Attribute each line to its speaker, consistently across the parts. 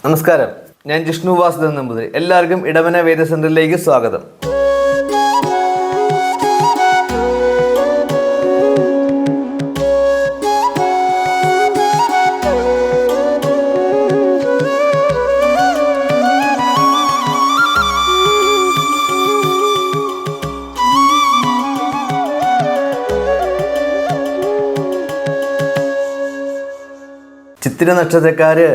Speaker 1: നമസ്കാരം, ഞാൻ ജിഷ്ണു വാസുദേവൻ നമ്പൂതിരി. എല്ലാവർക്കും ഇടവന വേദ സെന്ററിലേക്ക് സ്വാഗതം. ചിത്തിര നക്ഷത്രക്കാര്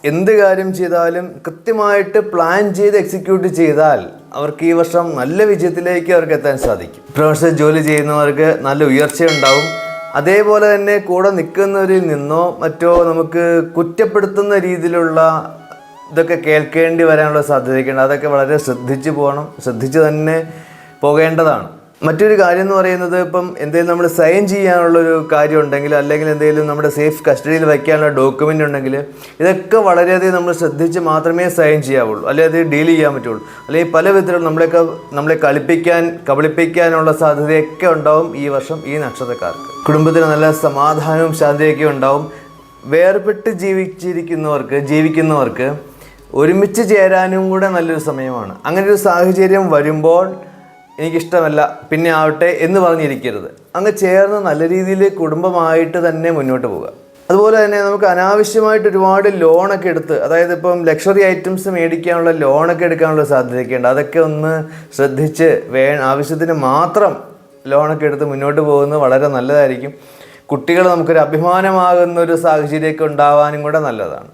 Speaker 1: എന്ത് കാര്യം ചെയ്താലും കൃത്യമായിട്ട് പ്ലാൻ ചെയ്ത് എക്സിക്യൂട്ട് ചെയ്താൽ അവർക്ക് ഈ വർഷം നല്ല വിജയത്തിലേക്ക് അവർക്ക് എത്താൻ സാധിക്കും. പ്രൊഫഷണൽ ജോലി ചെയ്യുന്നവർക്ക് നല്ല ഉയർച്ചയുണ്ടാവും. അതേപോലെ തന്നെ കൂടെ നിൽക്കുന്നവരിൽ നിന്നോ മറ്റോ നമുക്ക് കുറ്റപ്പെടുത്തുന്ന രീതിയിലുള്ള ഇതൊക്കെ കേൾക്കേണ്ടി വരാനുള്ള സാധ്യതയൊക്കെയുണ്ട്. അതൊക്കെ വളരെ ശ്രദ്ധിച്ച് തന്നെ പോകേണ്ടതാണ്. മറ്റൊരു കാര്യം എന്ന് പറയുന്നത്, ഇപ്പം എന്തെങ്കിലും നമ്മൾ സൈൻ ചെയ്യാനുള്ളൊരു കാര്യം ഉണ്ടെങ്കിൽ, അല്ലെങ്കിൽ എന്തെങ്കിലും നമ്മുടെ സേഫ് കസ്റ്റഡിയിൽ വയ്ക്കാനുള്ള ഡോക്യുമെൻ്റ് ഉണ്ടെങ്കിൽ, ഇതൊക്കെ വളരെയധികം നമ്മൾ ശ്രദ്ധിച്ച് മാത്രമേ സൈൻ ചെയ്യാവുള്ളൂ, അല്ലെങ്കിൽ അത് ഡീൽ ചെയ്യാൻ പറ്റുള്ളൂ. അല്ലെങ്കിൽ പല വിധത്തിലും നമ്മളെ കബളിപ്പിക്കാനുള്ള സാധ്യതയൊക്കെ ഉണ്ടാവും ഈ വർഷം ഈ നക്ഷത്രക്കാർക്ക്. കുടുംബത്തിന് നല്ല സമാധാനവും ശാന്തിയൊക്കെ ഉണ്ടാവും. വേർപെട്ട് ജീവിക്കുന്നവർക്ക് ഒരുമിച്ച് ചേരാനും കൂടെ നല്ലൊരു സമയമാണ്. അങ്ങനെ ഒരു സാഹചര്യം വരുമ്പോൾ എനിക്കിഷ്ടമല്ല, പിന്നെ ആവട്ടെ എന്ന് പറഞ്ഞിരിക്കരുത്. അങ്ങ് ചേർന്ന് നല്ല രീതിയിൽ കുടുംബമായിട്ട് തന്നെ മുന്നോട്ട് പോവുക. അതുപോലെ തന്നെ നമുക്ക് അനാവശ്യമായിട്ട് ഒരുപാട് ലോണൊക്കെ എടുത്ത്, അതായത് ഇപ്പം ലക്ഷറി ഐറ്റംസ് മേടിക്കാനുള്ള ലോണൊക്കെ എടുക്കാനുള്ള സാധ്യതയൊക്കെ ഉണ്ട്. അതൊക്കെ ഒന്ന് ശ്രദ്ധിച്ച് ആവശ്യത്തിന് മാത്രം ലോണൊക്കെ എടുത്ത് മുന്നോട്ട് പോകുന്നത് വളരെ നല്ലതായിരിക്കും. കുട്ടികൾ നമുക്കൊരു അഭിമാനമാകുന്ന ഒരു സാഹചര്യമൊക്കെ ഉണ്ടാവാനും കൂടെ നല്ലതാണ്.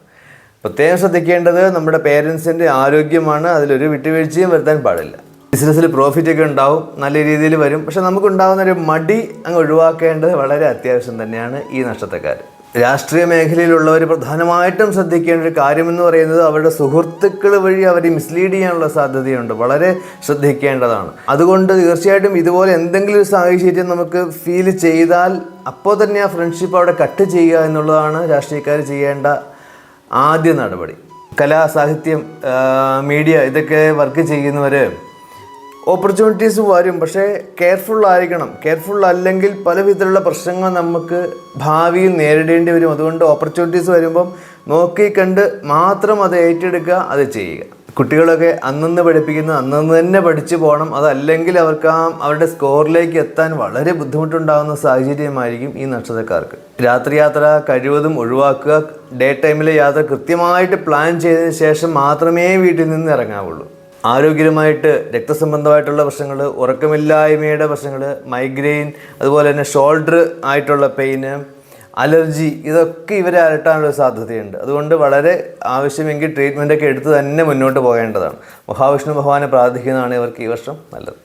Speaker 1: പ്രത്യേകം ശ്രദ്ധിക്കേണ്ടത് നമ്മുടെ പേരൻസിൻ്റെ ആരോഗ്യമാണ്. അതിലൊരു വിട്ടുവീഴ്ചയും വരുത്താൻ പാടില്ല. ബിസിനസ്സിൽ പ്രോഫിറ്റൊക്കെ ഉണ്ടാവും, നല്ല രീതിയിൽ വരും. പക്ഷെ നമുക്കുണ്ടാകുന്നൊരു മടി അങ്ങ് ഒഴിവാക്കേണ്ടത് വളരെ അത്യാവശ്യം തന്നെയാണ് ഈ നക്ഷത്രക്കാർ. രാഷ്ട്രീയ മേഖലയിലുള്ളവർ പ്രധാനമായിട്ടും ശ്രദ്ധിക്കേണ്ട ഒരു കാര്യമെന്ന് പറയുന്നത്, അവരുടെ സുഹൃത്തുക്കൾ വഴി അവരെ മിസ്ലീഡ് ചെയ്യാനുള്ള സാധ്യതയുണ്ട്. വളരെ ശ്രദ്ധിക്കേണ്ടതാണ്. അതുകൊണ്ട് തീർച്ചയായിട്ടും ഇതുപോലെ എന്തെങ്കിലും ഒരു സാഹചര്യം നമുക്ക് ഫീൽ ചെയ്താൽ അപ്പോൾ തന്നെ ആ ഫ്രണ്ട്ഷിപ്പ് അവിടെ കട്ട് ചെയ്യുക എന്നുള്ളതാണ് രാഷ്ട്രീയക്കാർ ചെയ്യേണ്ട ആദ്യ നടപടി. കലാ, സാഹിത്യം, മീഡിയ ഇതൊക്കെ വർക്ക് ചെയ്യുന്നവർ ഓപ്പർച്യൂണിറ്റീസ് വരും, പക്ഷേ കെയർഫുൾ ആയിരിക്കണം. കെയർഫുൾ അല്ലെങ്കിൽ പല വിധത്തിലുള്ള പ്രശ്നങ്ങൾ നമുക്ക് ഭാവിയിൽ നേരിടേണ്ടി വരും. അതുകൊണ്ട് ഓപ്പർച്യൂണിറ്റീസ് വരുമ്പം നോക്കിക്കണ്ട് മാത്രം അത് ഏറ്റെടുക്കുക, അത് ചെയ്യുക. കുട്ടികളൊക്കെ അന്നന്ന് പഠിപ്പിക്കുന്നത് അന്നന്ന് തന്നെ പഠിച്ചു പോകണം. അതല്ലെങ്കിൽ അവർക്ക് അവരുടെ സ്കോറിലേക്ക് എത്താൻ വളരെ ബുദ്ധിമുട്ടുണ്ടാകുന്ന സാഹചര്യമായിരിക്കും ഈ നക്ഷത്രക്കാർക്ക്. രാത്രി യാത്ര കഴിവതും ഒഴിവാക്കുക. ഡേ ടൈമിലെ യാത്ര കൃത്യമായിട്ട് പ്ലാൻ ചെയ്തതിന് ശേഷം മാത്രമേ വീട്ടിൽ നിന്ന് ഇറങ്ങാവുള്ളൂ. ആരോഗ്യപരമായിട്ട് രക്തസംബന്ധമായിട്ടുള്ള പ്രശ്നങ്ങൾ, ഉറക്കമില്ലായ്മയുടെ പ്രശ്നങ്ങൾ, മൈഗ്രെയിൻ, അതുപോലെ തന്നെ ഷോൾഡർ ആയിട്ടുള്ള പെയിന്, അലർജി, ഇതൊക്കെ ഇവരെ അലട്ടാനുള്ള സാധ്യതയുണ്ട്. അതുകൊണ്ട് വളരെ ആവശ്യമെങ്കിൽ ട്രീറ്റ്മെൻറ്റൊക്കെ എടുത്ത് തന്നെ മുന്നോട്ട് പോകേണ്ടതാണ്. മഹാവിഷ്ണു ഭഗവാനെ പ്രാർത്ഥിക്കുന്നതാണ് ഇവർക്ക് ഈ വർഷം നല്ലത്.